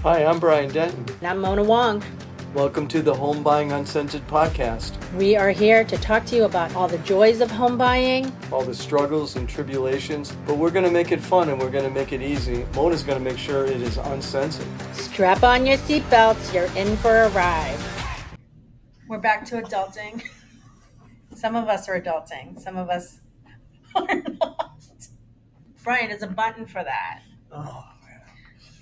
Hi, I'm Brian Denton. And I'm Mona Wong. Welcome to the Homebuying Uncensored podcast. We are here to talk to you about all the joys of home buying, all the struggles and tribulations, but we're going to make it fun and we're going to make it easy. Mona's going to make sure it is uncensored. Strap on your seatbelts, you're in for a ride. We're back to adulting. Some of us are adulting, some of us are not. Brian, there's a button for that. Oh, man.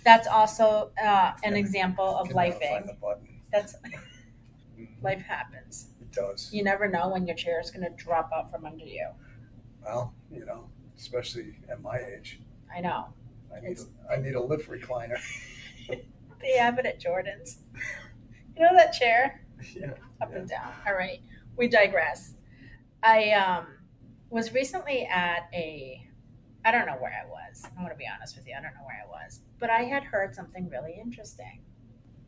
That's also an example of lifing. Find the button. That's life happens. It does. You never know when your chair is going to drop out from under you. Well, especially at my age. I know. I need a lift recliner. They have it at Jordan's. You know that chair? Yeah. Up and down. All right. We digress. I was recently at I don't know where I was. I'm going to be honest with you. I don't know where I was. But I had heard something really interesting.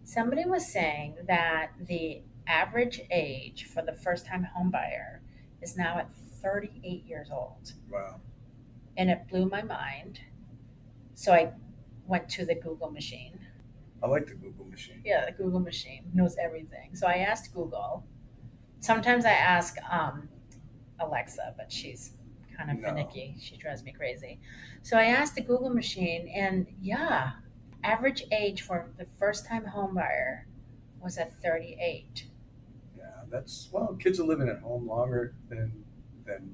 Somebody was saying that the average age for the first-time home buyer is now at 38 years old. Wow. And it blew my mind. So I went to the Google machine. I like the Google machine. Yeah, the Google machine knows everything. So I asked Google. Sometimes I ask Alexa, but she's kind of finicky. She drives me crazy. So I asked the Google machine, and yeah, average age for the first-time home buyer was at 38. Yeah, kids are living at home longer than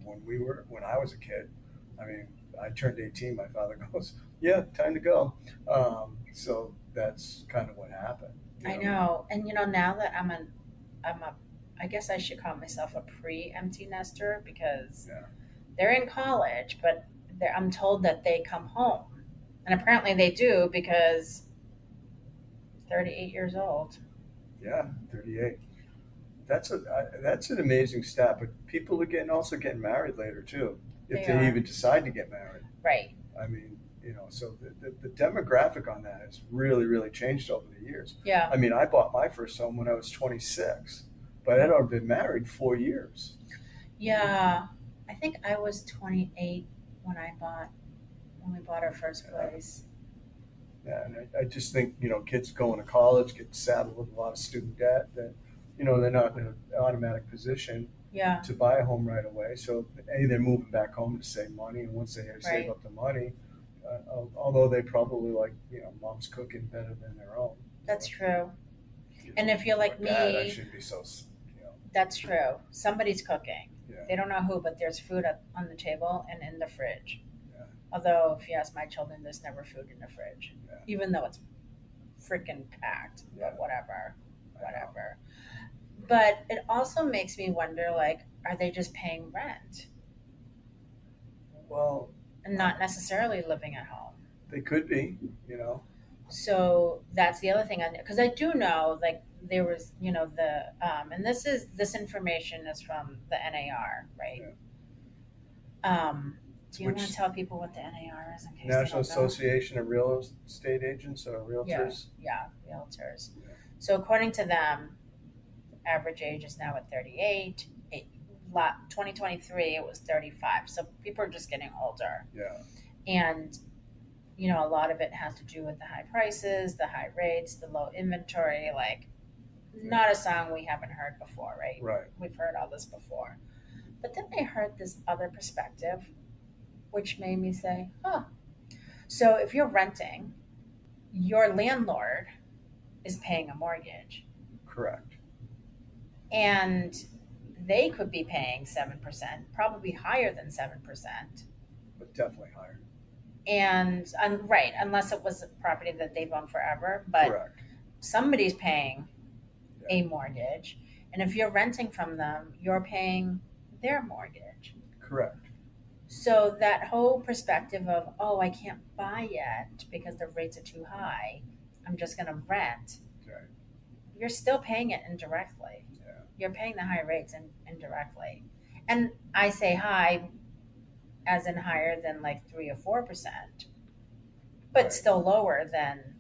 when I was a kid. I mean, I turned 18. My father goes, "Yeah, time to go." So that's kind of what happened. I know, and now that I guess I should call myself a pre-empty nester because they're in college, but I'm told that they come home, and apparently they do because 38 years old. Yeah, 38. That's an amazing stat. But people are also getting married later too, if they even decide to get married. Right. I mean, so the demographic on that has really, really changed over the years. Yeah. I mean, I bought my first home when I was 26, but I'd already been married 4 years. Yeah, I think I was 28 when we bought our first place. Yeah, and I just think, kids going to college get saddled with a lot of student debt that, they're not in an automatic position to buy a home right away. So they're moving back home to save money, and once they save up the money, although they probably like, mom's cooking better than their own. That's true. And if you're like me, I shouldn't be so. That's true. Somebody's cooking. Yeah. They don't know who, but there's food on the table and in the fridge. Yeah. Although, if you ask my children, there's never food in the fridge, yeah. even though it's freaking packed. Yeah. But whatever. But it also makes me wonder, like, are they just paying rent? Well, and not necessarily living at home. They could be, So that's the other thing because I do know, like, there was, and this information is from the NAR, right? Yeah. Do you want to tell people what the NAR is in case National they don't know? Association of Real Estate Agents or Realtors? Yeah, Realtors. Yeah. So according to them, average age is now at 38. 2023, it was 35. So people are just getting older. Yeah. And a lot of it has to do with the high prices, the high rates, the low inventory, like not a song we haven't heard before, right? Right. We've heard all this before. But then I heard this other perspective, which made me say, so if you're renting, your landlord is paying a mortgage. Correct. And they could be paying 7%, probably higher than 7%. But definitely higher. And right, unless it was a property that they've owned forever, but correct. Somebody's paying a mortgage, and if you're renting from them, you're paying their mortgage. Correct. So that whole perspective of, I can't buy yet because the rates are too high, I'm just going to rent. Right. You're still paying it indirectly. Yeah. You're paying the high rates indirectly. And I say high as in higher than like 3 or 4%, but still lower than.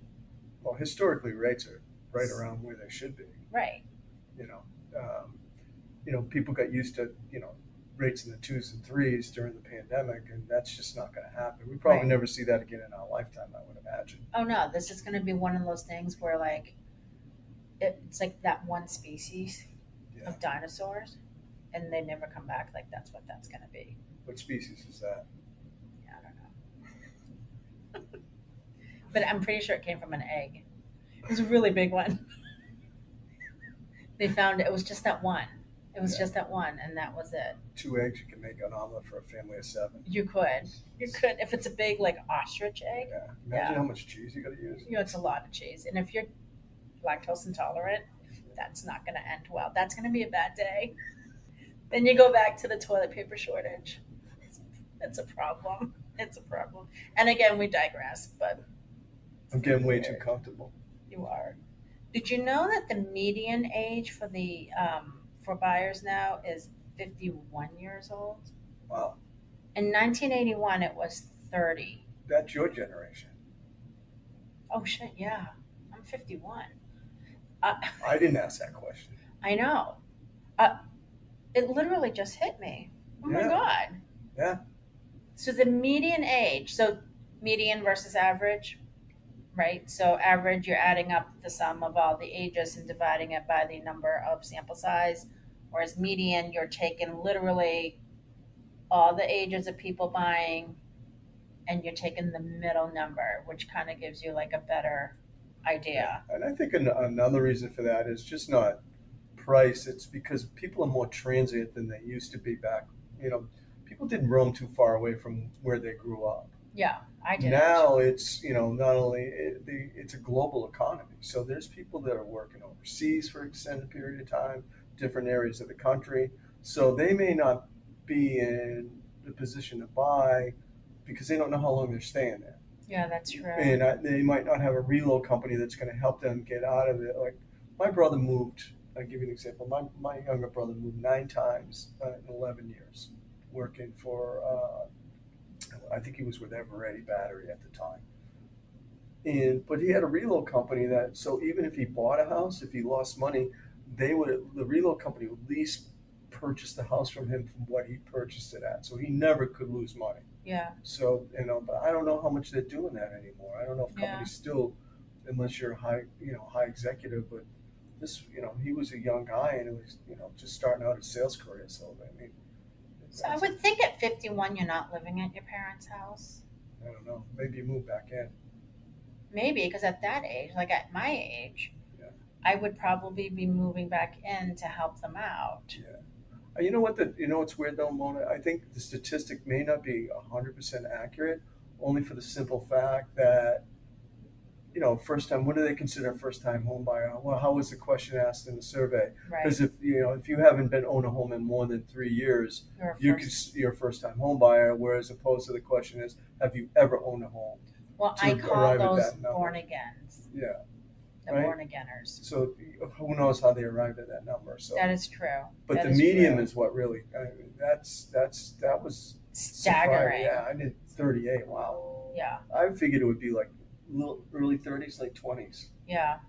Well, historically, rates are right around where they should be. Right. People got used to, rates in the 2s and 3s during the pandemic, and that's just not going to happen. We probably Right. never see that again in our lifetime, I would imagine. Oh no, this is going to be one of those things where like it's like that one species Yeah. of dinosaurs, and they never come back. Like that's what that's going to be. What species is that? Yeah, I don't know, but I'm pretty sure it came from an egg. It was a really big one. They found it was just that one. It was Yeah. just that one, and that was it. 2 eggs, you can make an omelet for a family of 7. You could, if it's a big like ostrich egg. Yeah. Imagine how much cheese you got to use. You know, it's a lot of cheese, and if you're lactose intolerant, that's not going to end well. That's going to be a bad day. Then you go back to the toilet paper shortage. It's a problem. It's a problem. And again, we digress, but I'm getting way too comfortable. you are. Did you know that the median age for the for buyers now is 51 years old? Wow. In 1981, it was 30. That's your generation. Oh shit! Yeah, I'm 51. I didn't ask that question. I know. It literally just hit me. Oh my Yeah. god. Yeah. So the median age, so median versus average, right? So average, you're adding up the sum of all the ages and dividing it by the number of sample size. Whereas median, you're taking literally all the ages of people buying and you're taking the middle number, which kind of gives you like a better idea. And I think another reason for that is just not price. It's because people are more transient than they used to be back. People didn't roam too far away from where they grew up. Yeah, I did. Now it's not only it's a global economy. So there's people that are working overseas for an extended period of time, different areas of the country. So they may not be in the position to buy because they don't know how long they're staying there. Yeah, that's true. And they might not have a reload company that's going to help them get out of it. Like my brother moved. I'll give you an example. My younger brother moved 9 times in 11 years, working for. I think he was with Eveready Battery at the time. But he had a reload company so even if he bought a house, if he lost money, the reload company would at least purchase the house from him from what he purchased it at. So he never could lose money. Yeah. So, but I don't know how much they're doing that anymore. I don't know if companies still, unless you're a high executive, but this, he was a young guy and it was, just starting out his sales career. So, I mean. So I would think at 51, you're not living at your parents' house. I don't know. Maybe you move back in. Maybe, because at that age, like at my age, yeah. I would probably be moving back in to help them out. Yeah. You know what? What's weird though, Mona? I think the statistic may not be 100% accurate, only for the simple fact that, first time. What do they consider a first time home buyer? Well, how was the question asked in the survey? Because Right. if you haven't been own a home in more than 3 years, you're a first time home buyer. Whereas opposed to the question is, have you ever owned a home? Well, I call those born agains. Yeah. The right? born againers. So who knows how they arrived at that number? So that is true. But the medium is what really. That was staggering. Yeah, I did 38. Wow. Yeah. I figured it would be like early 30s, late 20s. Yeah.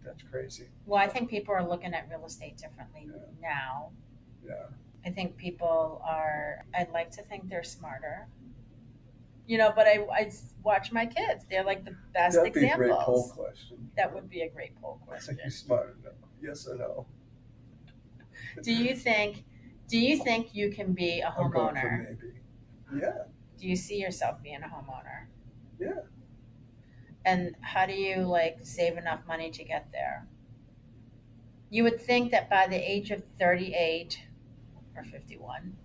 That's crazy. Well, I think people are looking at real estate differently now. Yeah. I think people are. I'd like to think they're smarter. But I watch my kids. They're like the best That'd examples. Be a great poll question. That would be a great poll question. You're smart enough. Yes or no? Do you think you can be a I'm going homeowner? for maybe. Yeah. Do you see yourself being a homeowner? Yeah. And how do you save enough money to get there? You would think that by the age of 38 or 51,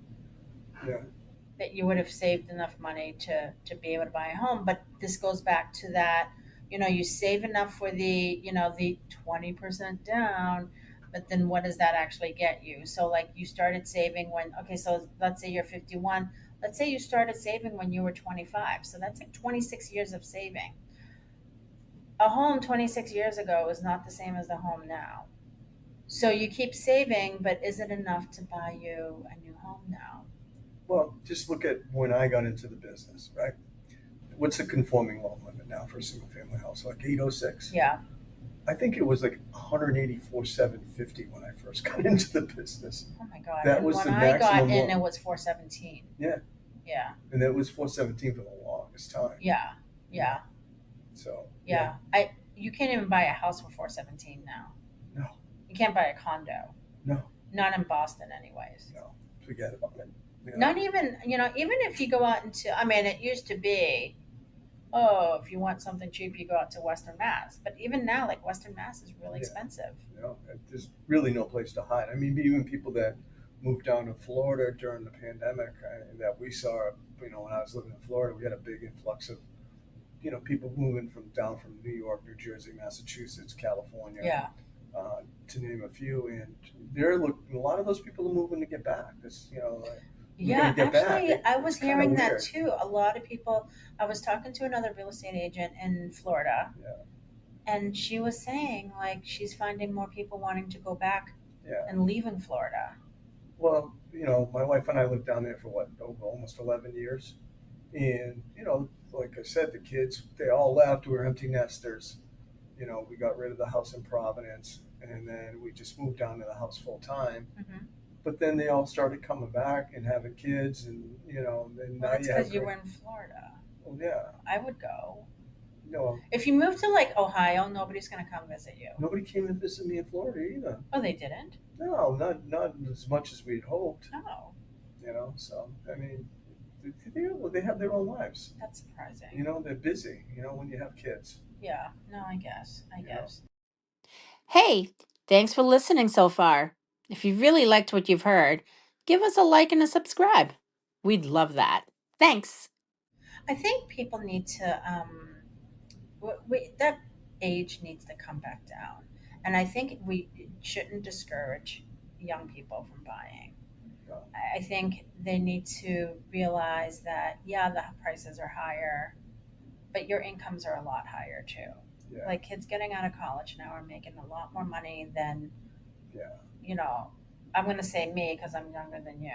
that you would have saved enough money to be able to buy a home. But this goes back to that, you save enough for the 20% down, but then what does that actually get you? So you started saving so let's say you're 51. Let's say you started saving when you were 25. So that's 26 years of saving. A home 26 years ago is not the same as the home now. So you keep saving, but is it enough to buy you a new home now? Well, just look at when I got into the business, right? What's the conforming loan limit now for a single family house? Like 806? Yeah. I think it was like 184,750 when I first got into the business. Oh my god! That And was when the I got maximum in, one. it was 417. Yeah, Yeah, and that was 417 for the longest time. yeah, You know, yeah, so yeah, yeah. I You can't even buy a house for 417 now. no, You can't buy a condo. no, Not in Boston, anyways. no, forget about it. You know, Not even, even if you go out into, I mean, it used to be, oh, if you want something cheap, you go out to Western Mass. But even now, like Western Mass is really yeah, expensive. there's really no place to hide. I mean, even people that moved down to Florida during the pandemic that we saw, when I was living in Florida, we had a big influx of people moving from New York, New Jersey, Massachusetts, California, Yeah. to name a few, and they're looking. A lot of those people are moving to get back. We're going Yeah, to get back. actually, I It's was kind of hearing that weird. too. A lot of people, I was talking to another real estate agent in Florida, Yeah, and she was saying like she's finding more people wanting to go back yeah. and leave in Florida. Well, my wife and I lived down there for what, over almost 11 years, and like I said, the kids they all left. We were empty nesters. We got rid of the house in Providence, and then we just moved down to the house full time. Hmm. But then they all started coming back and having kids, and then Well, now that's you have because you great. were in Florida. Well, yeah, I would go. no, If you move to like Ohio, nobody's going to come visit you. nobody came to visit me in Florida either. Oh, they didn't? No, not as much as we'd hoped. No, So I mean, they have their own lives. that's surprising. They're busy. When you have kids. Yeah, no, I guess. I You know, guess. Hey, thanks for listening so far. If you really liked what you've heard, give us a like and a subscribe. We'd love that. Thanks. I think people need to, that age needs to come back down. And I think we shouldn't discourage young people from buying. uh, I think they need to realize that, yeah, the prices are higher, but your incomes are a lot higher too. yeah, Like kids getting out of college now are making a lot more money than, yeah, you know, I'm going to say me because I'm younger than you.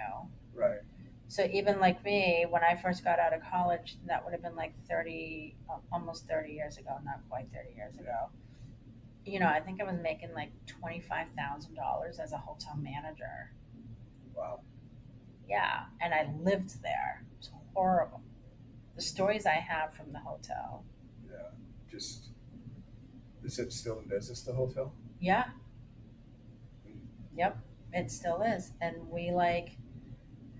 right, So even like me, when I first got out of college, that would have been like 30, almost 30 years ago, not quite 30 years ago. I think I was making like $25,000 as a hotel manager. wow, Yeah, and I lived there. It was horrible. The stories I have from the hotel. yeah. Just is it still in business? The hotel? Yeah, yep, it still is. And we like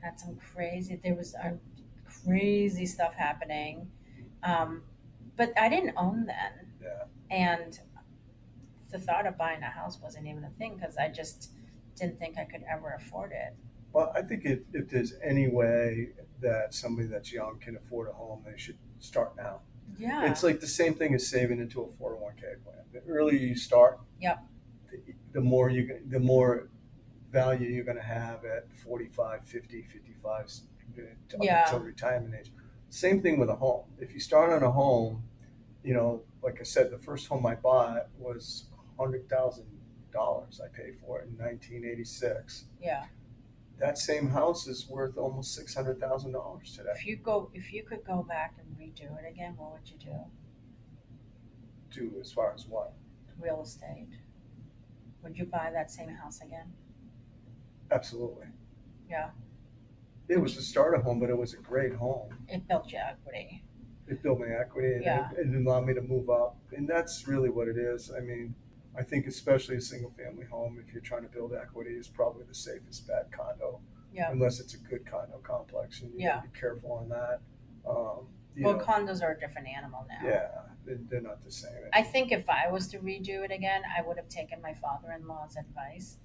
had some crazy, there was crazy stuff happening. Um, but I didn't own then. Yeah. And the thought of buying a house wasn't even a thing because I just didn't think I could ever afford it. Well, I think if there's any way that somebody that's young can afford a home, they should start now. Yeah. It's like the same thing as saving into a 401k plan. The earlier you start, Yep. the more value you're going to have at 45, 50, 55, up Yeah. until retirement age. Same thing with a home. If you start on a home, like I said, the first home I bought was $100,000. I paid for it in 1986. Yeah. That same house is worth almost $600,000 today. If you could go back and redo it again, what would you do? Do as far as what? Real estate. Would you buy that same house again? Absolutely. Yeah. It was a starter home, but it was a great home. It built your equity. It built my equity, and Yeah. it allowed me to move up. And that's really what it is. I mean, I think especially a single family home, if you're trying to build equity, is probably the safest bet. Condo, Yeah. unless it's a good condo complex, and you gotta be careful on that. Well, condos are a different animal now. Yeah, they're not the same. I think if I was to redo it again, I would have taken my father-in-law's advice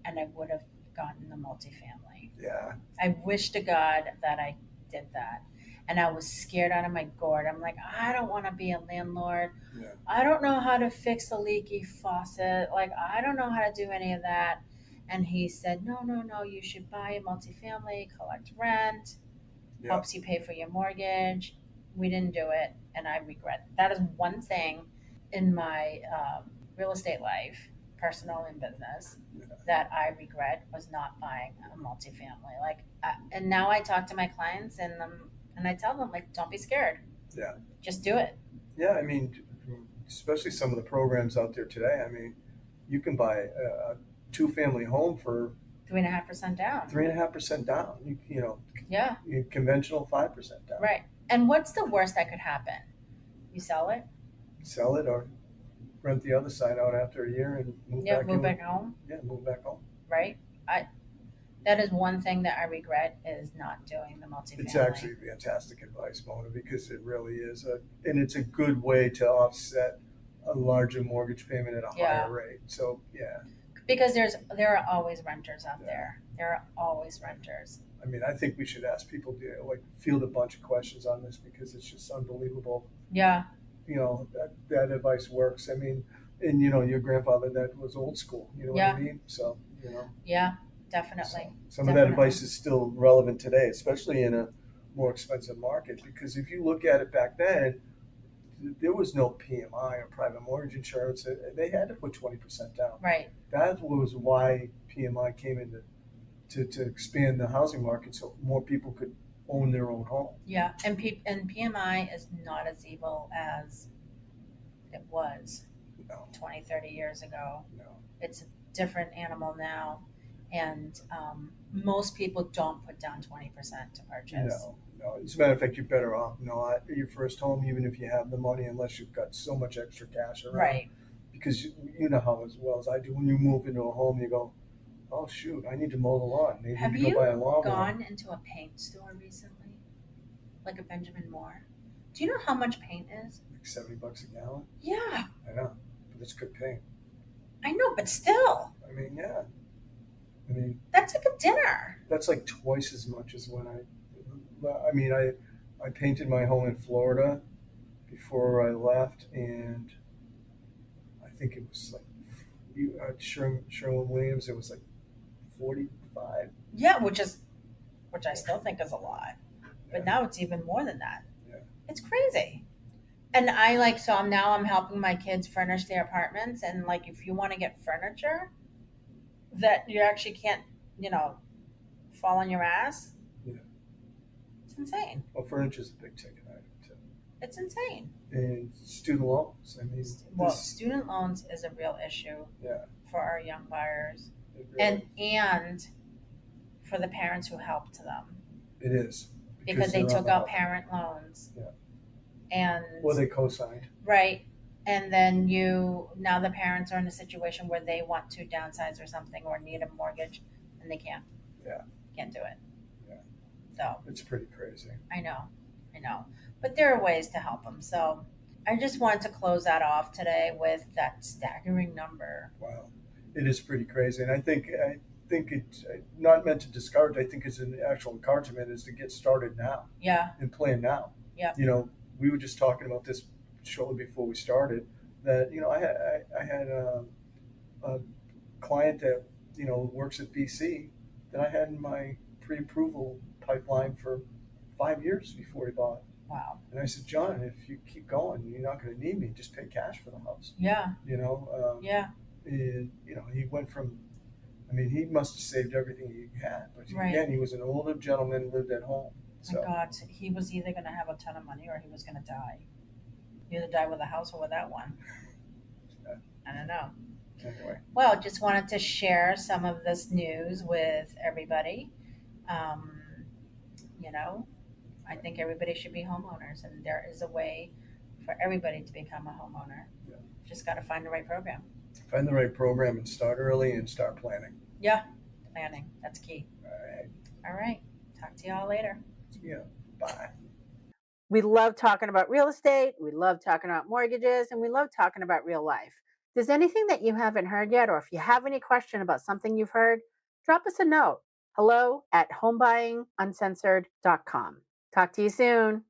and I would have gotten the multifamily. Yeah. I wish to God that I did that. And I was scared out of my gourd. I'm like, I don't want to be a landlord. Yeah. I don't know how to fix a leaky faucet. Like, I don't know how to do any of that. And he said, no, no, no, you should buy a multifamily, collect rent, Yeah. helps you pay for your mortgage. We didn't do it, and I regret it. That is one thing in my real estate life, personal and business, that I regret was not buying a multifamily. Like, and now I talk to my clients and I tell them like, don't be scared. Yeah. Just do it. Yeah, I mean, especially some of the programs out there today. I mean, you can buy a two-family home for 3.5% down. 3.5% down. You know, Yeah. Conventional 5% down. Right. And what's the worst that could happen? You sell it? Sell it or rent the other side out after a year and move back Move in. back home. Yeah, move back home. Right. That is one thing that I regret is not doing the multifamily. It's actually fantastic advice, Mona, because it really is and it's a good way to offset a larger mortgage payment at a higher rate. So yeah. Because there are always renters out there. There are always renters. I mean, I think we should ask people to like field a bunch of questions on this because it's just unbelievable. Yeah. You know, that advice works. I mean, and you know, your grandfather, that was old school. You know what I mean? So, you know. Yeah, definitely. So some of that advice is still relevant today, especially in a more expensive market. Because if you look at it back then, there was no PMI or private mortgage insurance. They had to put 20% down. Right. That was why PMI came into to expand the housing market so more people could own their own home. Yeah, and PMI is not as evil as it was 20, 30 years ago. No. It's a different animal now. And most people don't put down 20% to purchase. No. As a matter of fact, you're better off not your first home, even if you have the money, unless you've got so much extra cash around. Right. Because you know how as well as I do, when you move into a home, you go, oh shoot, I need to mow the lawn. Maybe Have you go buy a lawn. Gone into a paint store recently, like a Benjamin Moore? Do you know how much paint is? Like $70 a gallon. Yeah. I know, but it's good paint. I know, but still. I mean, yeah. I mean, that's like a dinner. That's like twice as much as when I painted my home in Florida before I left, and I think it was like Sherwin-Williams. It was like 45. Yeah, which I still think is a lot, but now it's even more than that. Yeah. It's crazy. And I'm helping my kids furnish their apartments, and like if you want to get furniture that you actually can't, fall on your ass. Yeah. It's insane. Well, furniture is a big ticket item too. It's insane. And student loans. I mean, student loans is a real issue. Yeah. For our young buyers, really and for the parents who helped them. It is because they took out parent loans. Yeah. And they co-signed. Right. And then now the parents are in a situation where they want to downsize or something or need a mortgage and they can't. Yeah. Can't do it. Yeah. So it's pretty crazy. I know. But there are ways to help them. So I just wanted to close that off today with that staggering number. Wow. It is pretty crazy. And I think it's not meant to discourage. I think it's an actual encouragement is to get started now. Yeah. And plan now. Yeah. We were just talking about this shortly before we started that, I had a client that, works at BC that I had in my pre-approval pipeline for 5 years before he bought. Wow. And I said, John, if you keep going, you're not going to need me. Just pay cash for the house. Yeah. Yeah. And, he went from, he must have saved everything he had. But again, he was an older gentleman, lived at home. So. My God, he was either going to have a ton of money or he was going to die. Either die with a house or without one. Yeah. I don't know. Anyway. Well, just wanted to share some of this news with everybody. I think everybody should be homeowners, and there is a way for everybody to become a homeowner. Yeah. Just got to find the right program. Find the right program and start early and start planning. Yeah, planning. That's key. All right. Talk to y'all later. Yeah. Bye. We love talking about real estate. We love talking about mortgages, and we love talking about real life. If there's anything that you haven't heard yet, or if you have any question about something you've heard, drop us a note. hello@homebuyinguncensored.com. Talk to you soon.